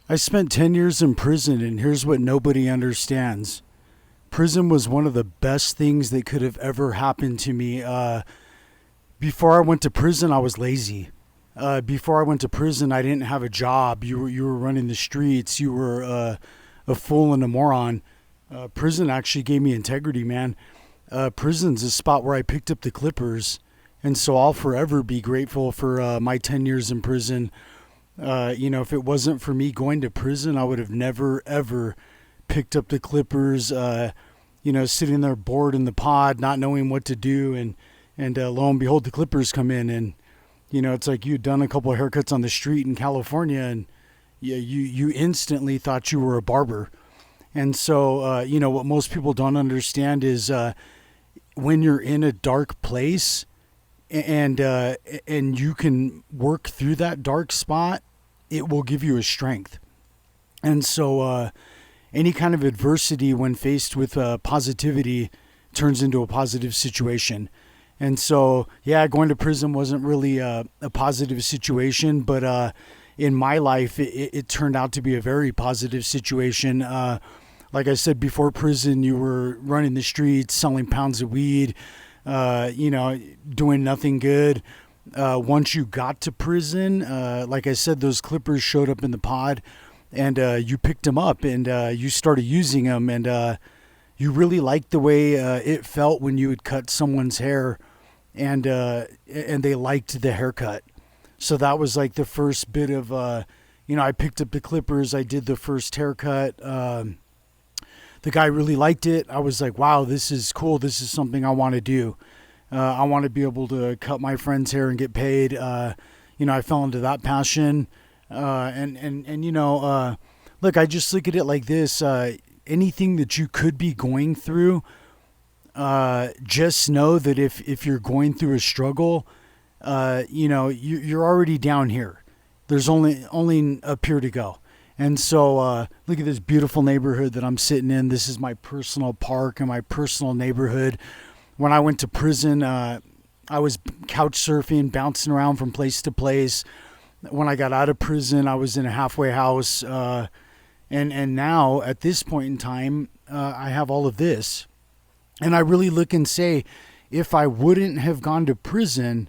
I spent 10 years in prison, and here's what nobody understands. Prison was one of the best things that could have ever happened to me. Before I went to prison, I was lazy. Before I went to prison, I didn't have a job. You were running the streets. You were a fool and a moron. Prison actually gave me integrity, man. Prison's a spot where I picked up the clippers, and so I'll forever be grateful for my 10 years in prison. If it wasn't for me going to prison, I would have never, ever picked up the clippers, sitting there bored in the pod, not knowing what to do. And lo and behold, the clippers come in, and, it's like you'd done a couple of haircuts on the street in California, and you instantly thought you were a barber. And so, what most people don't understand is when you're in a dark place and you can work through that dark spot, it will give you a strength. And so any kind of adversity when faced with positivity turns into a positive situation. And so, going to prison wasn't really a positive situation, but in my life, it turned out to be a very positive situation. Like I said, before prison, you were running the streets, selling pounds of weed, doing nothing good. Once you got to prison, like I said, those clippers showed up in the pod, and you picked them up, and you started using them, and you really liked the way it felt when you would cut someone's hair, and they liked the haircut. So that was like the first bit of, I picked up the clippers, I did the first haircut. The guy really liked it. I was like, wow, this is cool. This is something I want to do. I want to be able to cut my friend's hair and get paid. I fell into that passion. Look, I just look at it like this. Anything that you could be going through, just know that if you're going through a struggle, you're already down here. There's only up here to go. And so look at this beautiful neighborhood that I'm sitting in. This is my personal park and my personal neighborhood. When I went to prison, I was couch surfing, bouncing around from place to place. When I got out of prison, I was in a halfway house. And now, at this point in time, I have all of this. And I really look and say, if I wouldn't have gone to prison,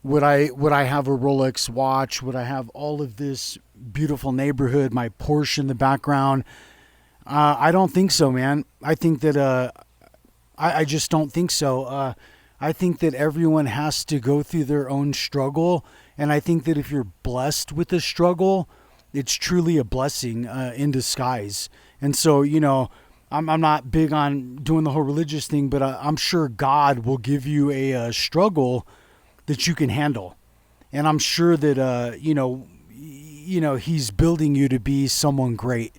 would I have a Rolex watch? Would I have all of this beautiful neighborhood, my Porsche in the background? I don't think so, man. I think that I just don't think so. I think that everyone has to go through their own struggle. And I think that if you're blessed with a struggle, it's truly a blessing in disguise. And so, I'm not big on doing the whole religious thing, but I'm sure God will give you a struggle that you can handle. And I'm sure that, he's building you to be someone great.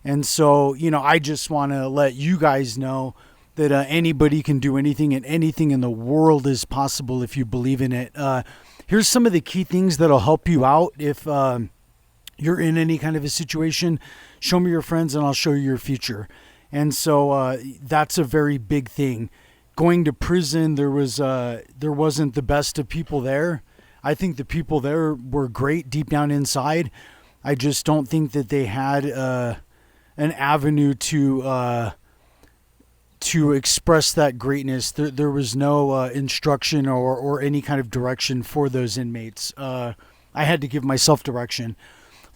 And so, I just want to let you guys know that anybody can do anything, and anything in the world is possible if you believe in it. Here's some of the key things that'll help you out if you're in any kind of a situation. Show me your friends and I'll show you your future. And so that's a very big thing. Going to prison, there wasn't the best of people there. I think the people there were great deep down inside. I just don't think that they had an avenue to express that greatness. There was no instruction or any kind of direction for those inmates. I had to give myself direction.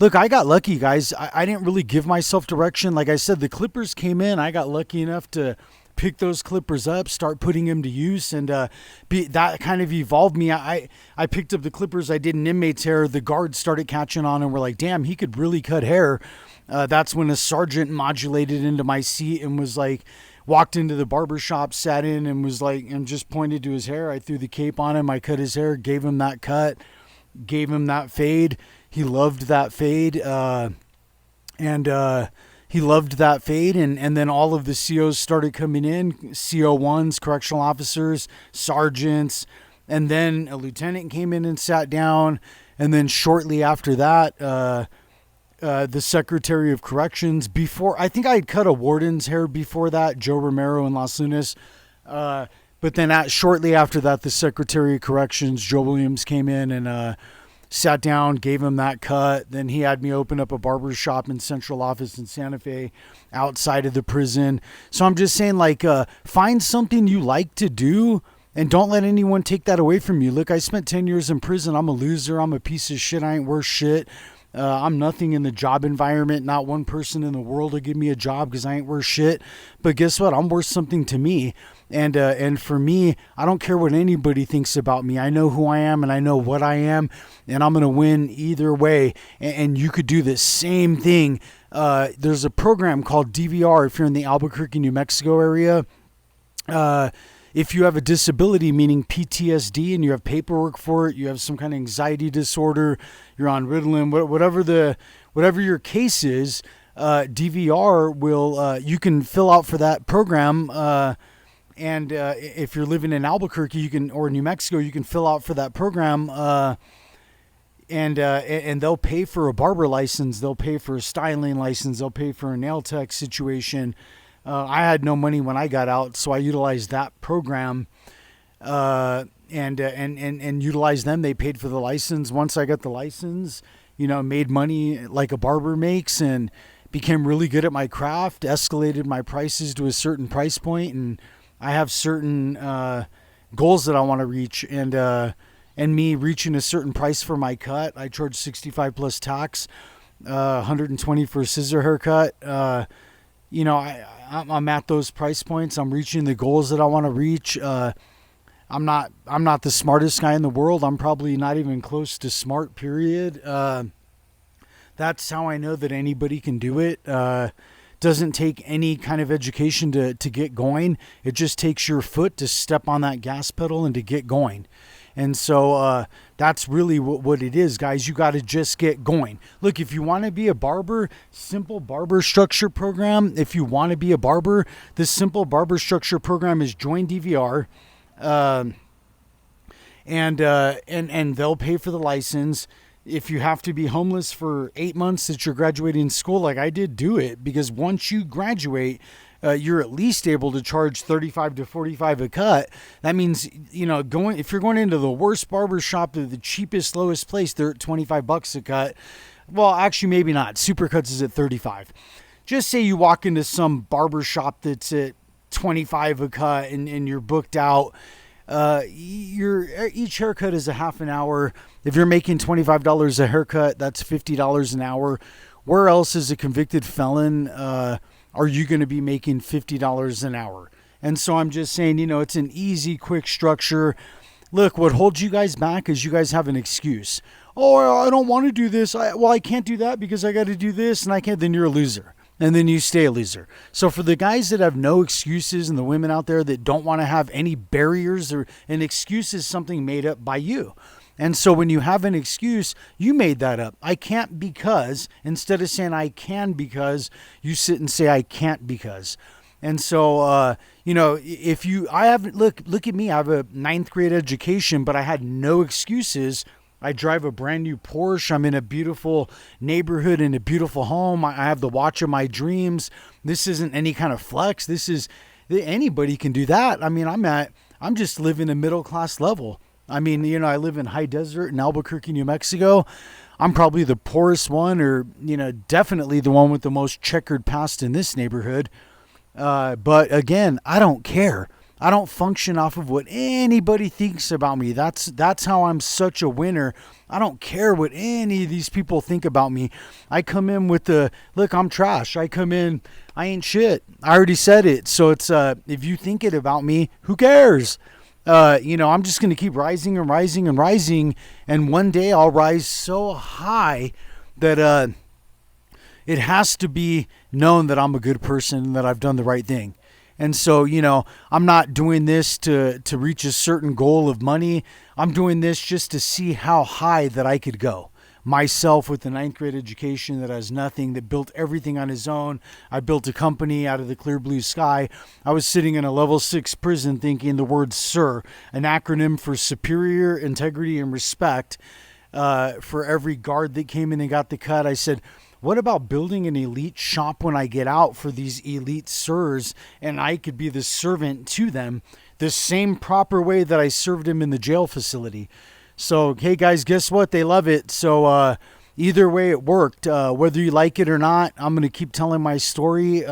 Look, I got lucky, guys. I didn't really give myself direction. Like I said, the clippers came in. I got lucky enough to pick those clippers up, start putting them to use, and that kind of evolved me. I picked up the clippers. I did an inmate's hair. The guards started catching on and were like, damn, he could really cut hair. That's when a sergeant modulated into my seat and was like, walked into the barber shop, sat in, and was like, and just pointed to his hair. I threw the cape on him. I cut his hair, gave him that cut, gave him that fade. He loved that fade. He loved that fade. And then all of the COs started coming in, CO1s, correctional officers, sergeants. And then a lieutenant came in and sat down. And then shortly after that, the Secretary of Corrections. Before, I think I had cut a warden's hair before that, Joe Romero in Las Lunas. But then shortly after that, the Secretary of Corrections, Joe Williams, came in and sat down, gave him that cut. Then he had me open up a barber shop in Central Office in Santa Fe outside of the prison. So I'm just saying, like, find something you like to do and don't let anyone take that away from you. Look, I spent 10 years in prison. I'm a loser. I'm a piece of shit. I ain't worth shit. I'm nothing in the job environment. Not one person in the world will give me a job because I ain't worth shit. But guess what? I'm worth something to me. And for me, I don't care what anybody thinks about me. I know who I am and I know what I am, and I'm going to win either way. And you could do the same thing. There's a program called DVR if you're in the Albuquerque, New Mexico area. If you have a disability, meaning PTSD, and you have paperwork for it, you have some kind of anxiety disorder, you're on Ritalin, whatever your case is, DVR will, you can fill out for that program. And if you're living in Albuquerque, or New Mexico, you can fill out for that program. And they'll pay for a barber license, they'll pay for a styling license, they'll pay for a nail tech situation. I had no money when I got out, so I utilized that program and utilized them. They paid for the license. Once I got the license, made money like a barber makes and became really good at my craft, escalated my prices to a certain price point, and I have certain goals that I want to reach. And me reaching a certain price for my cut, I charge $65 plus tax, $120 for a scissor haircut. I'm at those price points. I'm reaching the goals that I want to reach. I'm not the smartest guy in the world. I'm probably not even close to smart, period. That's how I know that anybody can do it. Doesn't take any kind of education to get going. It just takes your foot to step on that gas pedal and to get going. And so that's really what it is, guys. You got to just get going. Look, if you want to be a barber, simple barber structure program. If you want to be a barber, this simple barber structure program is join DVR, and they'll pay for the license. If you have to be homeless for 8 months that you're graduating school, like I did, do it, because once you graduate, you're at least able to charge $35 to $45 a cut. That means, if you're going into the worst barber shop, the cheapest, lowest place, they're at $25 a cut. Well, actually, maybe not. Supercuts is at $35. Just say you walk into some barber shop that's at $25 a cut and you're booked out. Each haircut is a half an hour. If you're making $25 a haircut, that's $50 an hour. Where else is a convicted felon are you going to be making $50 an hour? And so I'm just saying, it's an easy, quick structure. Look, what holds you guys back is you guys have an excuse. Oh, I don't want to do this. I can't do that because I got to do this and I can't. Then you're a loser. And then you stay a loser. So for the guys that have no excuses and the women out there that don't want to have any barriers, or an excuse is something made up by you. And so when you have an excuse, you made that up. I can't because, instead of saying I can because, you sit and say I can't because. And so, look at me, I have a 9th grade education, but I had no excuses. I drive a brand new Porsche. I'm in a beautiful neighborhood in a beautiful home. I have the watch of my dreams. This isn't any kind of flex. Anybody can do that. I mean, I'm just living a middle class level. I mean, I live in high desert in Albuquerque, New Mexico. I'm probably the poorest one, or, definitely the one with the most checkered past in this neighborhood. But again, I don't care. I don't function off of what anybody thinks about me. That's how I'm such a winner. I don't care what any of these people think about me. I come in with look, I'm trash. I come in, I ain't shit. I already said it. So it's, if you think it about me, who cares? I'm just going to keep rising and rising and rising. And one day I'll rise so high that, it has to be known that I'm a good person and that I've done the right thing. And so, I'm not doing this to reach a certain goal of money. I'm doing this just to see how high that I could go. Myself with the 9th grade education that has nothing, that built everything on his own. I built a company out of the clear blue sky. I was sitting in a level 6 prison thinking the word SIR, an acronym for superior, integrity, and respect. For every guard that came in and got the cut, I said, what about building an elite shop when I get out for these elite sirs, and I could be the servant to them? the same proper way that I served him in the jail facility. So, hey guys, guess what? They love it. So, either way, it worked. Whether you like it or not, I'm going to keep telling my story.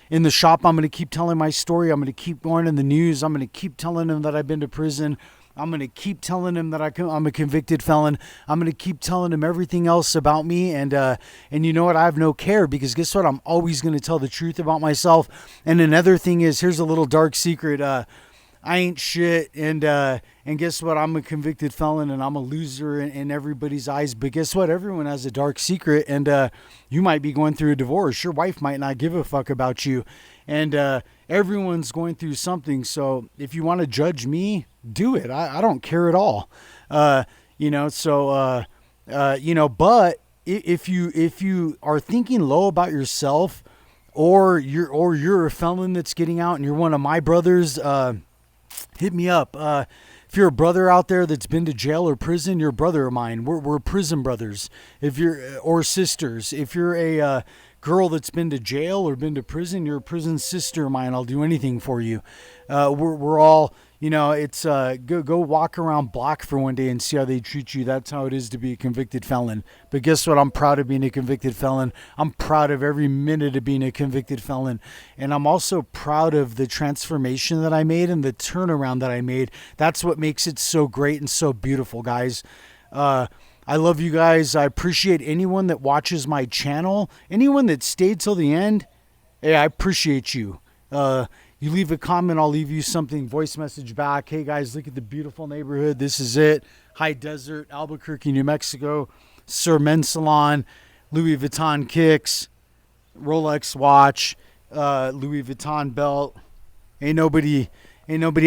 In the shop, I'm going to keep telling my story. I'm going to keep going in the news. I'm going to keep telling them that I've been to prison. I'm going to keep telling him that I'm a convicted felon. I'm going to keep telling him everything else about me. And you know what? I have no care, because guess what? I'm always going to tell the truth about myself. And another thing is, here's a little dark secret. I ain't shit, and guess what? I'm a convicted felon, and I'm a loser in everybody's eyes. But guess what? Everyone has a dark secret, and you might be going through a divorce. Your wife might not give a fuck about you, and everyone's going through something. So if you want to judge me, do it. I don't care at all. But if you are thinking low about yourself, or you're a felon that's getting out, and you're one of my brothers, hit me up. If you're a brother out there that's been to jail or prison, you're a brother of mine. We're prison brothers. If you're, or sisters. If you're a girl that's been to jail or been to prison, you're a prison sister of mine. I'll do anything for you. We're all, it's go walk around Block for one day and see how they treat you. That's how it is to be a convicted felon. But guess what? I'm proud of being a convicted felon. I'm proud of every minute of being a convicted felon. And I'm also proud of the transformation that I made and the turnaround that I made. That's what makes it so great and so beautiful, guys. I love you guys. I appreciate anyone that watches my channel. Anyone that stayed till the end, hey, I appreciate you. You leave a comment, I'll leave you something, voice message back. Hey guys, look at the beautiful neighborhood. This is it. High Desert, Albuquerque, New Mexico. Sir Men Salon, Louis Vuitton kicks, Rolex watch, Louis Vuitton belt. Ain't nobody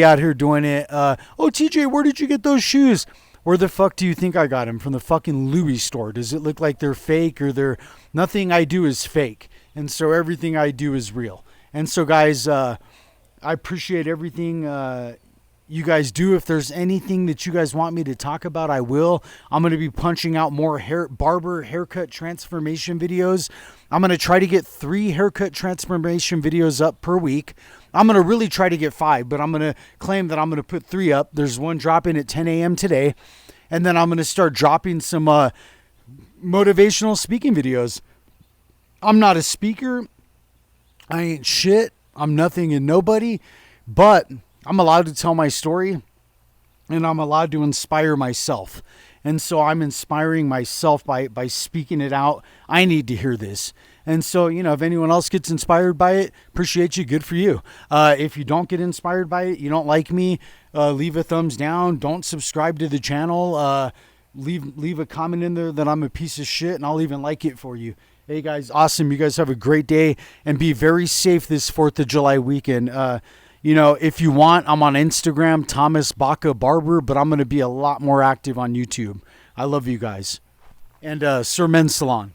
out here doing it. Oh, TJ, where did you get those shoes? Where the fuck do you think I got them? From the fucking Louis store. Does it look like they're fake, or they're... Nothing I do is fake. And so everything I do is real. And so guys, I appreciate everything you guys do. If there's anything that you guys want me to talk about, I will. I'm going to be punching out more barber haircut transformation videos. I'm going to try to get 3 haircut transformation videos up per week. I'm going to really try to get 5, but I'm going to claim that I'm going to put 3 up. There's one dropping at 10 a.m. today. And then I'm going to start dropping some motivational speaking videos. I'm not a speaker. I ain't shit. I'm nothing and nobody. But I'm allowed to tell my story. And I'm allowed to inspire myself. And so I'm inspiring myself by speaking it out. I need to hear this. And so, if anyone else gets inspired by it, appreciate you. Good for you. If you don't get inspired by it, you don't like me, leave a thumbs down. Don't subscribe to the channel. Leave a comment in there that I'm a piece of shit, and I'll even like it for you. Hey, guys, awesome. You guys have a great day, and be very safe this 4th of July weekend. If you want, I'm on Instagram, Thomas Baca Barber, but I'm going to be a lot more active on YouTube. I love you guys. And Sir Men Salon.